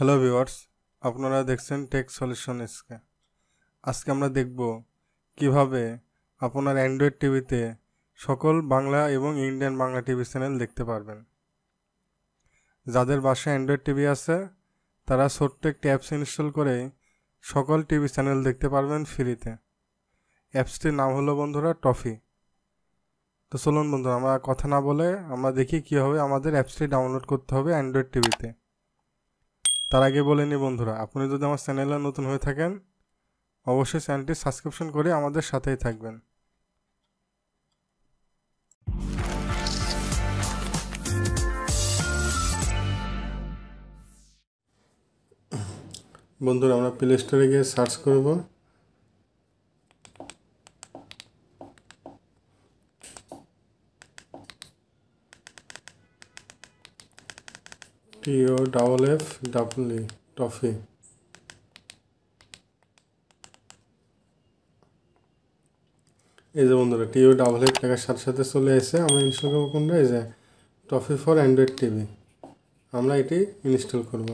Hello viewers, আপনারা দেখছেন take solution SK. আজকে আমরা দেখব কিভাবে আপনার অ্যান্ড্রয়েড টিভিতে সকল বাংলা এবং ইন্ডিয়ান বাংলা টিভি চ্যানেল দেখতে পারবেন। যাদের বাসায় অ্যান্ড্রয়েড টিভি আছে তারা ছোট্ট একটি অ্যাপস ইনস্টল করে সকল টিভি চ্যানেল দেখতে পারবেন ফ্রিতে। অ্যাপসটির নাম হলো বন্ধুরা টফি। তো চলুন বন্ধুরা, আমরা কথা না বলে আমরা দেখি কীভাবে আমাদের অ্যাপসটি ডাউনলোড করতে হবে অ্যান্ড্রয়েড টিভিতে। তার আগে বলে নিই বন্ধুরা, আপনি যদি আমার চ্যানেলে নতুন হয়ে থাকেন অবশ্যই চ্যানেলটি সাবস্ক্রিপশন করে আমাদের সাথেই থাকবেন। বন্ধুরা, আমরা প্লে স্টোরে গিয়ে সার্চ করব TOFF টফি। এই যে বন্ধুরা, TOFF লেখার সাথে সাথে চলে এসে আমরা ইনস্টল করবো কোনটা, এই যে টফি ফর অ্যান্ড্রয়েড টিভি। আমরা এটি ইনস্টল করব।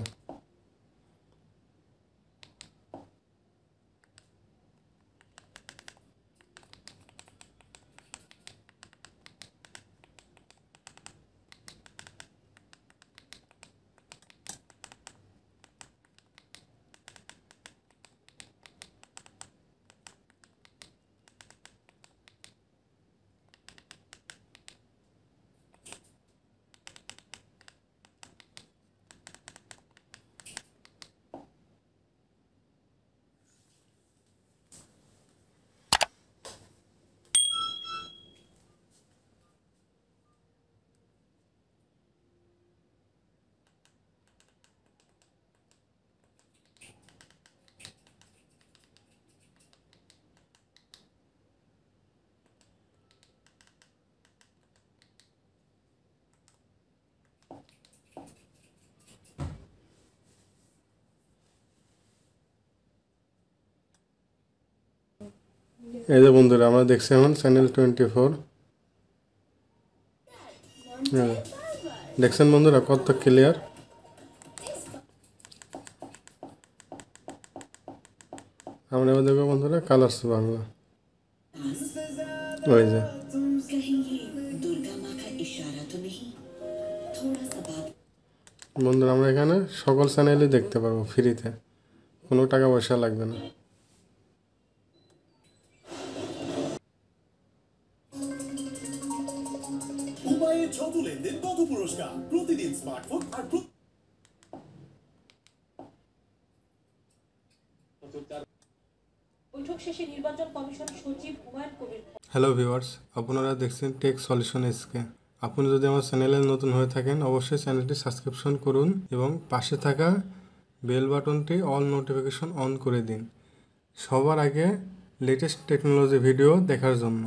এই যে বন্ধুরা, আমরা দেখছি এখন চ্যানেল 24। দেখছেন বন্ধুরা কত ক্লিয়ার। আমরা এবার দেখবো বন্ধুরা কালার্স বাংলা। ওই যে বন্ধুরা, আমরা এখানে সকল চ্যানেলই দেখতে পারবো ফ্রিতে, কোনো টাকা পয়সা লাগবে না। ছোট লেনদেন কত পুরস্কার, প্রতিদিন স্মার্টফোন আর বৈঠক শেষে নির্বাচন কমিশন সচিব হুমায়ুন কবির। হ্যালো ভিউয়ার্স, আপনারা দেখছেন টেক সলিউশন এসকে। আপনি যদি আমার চ্যানেলে নতুন হয়ে থাকেন অবশ্যই চ্যানেলটি সাবস্ক্রিপশন করুন এবং পাশে থাকা বেল বাটনটি অল নোটিফিকেশন অন করে দিন সবার আগে লেটেস্ট টেকনোলজি ভিডিও দেখার জন্য।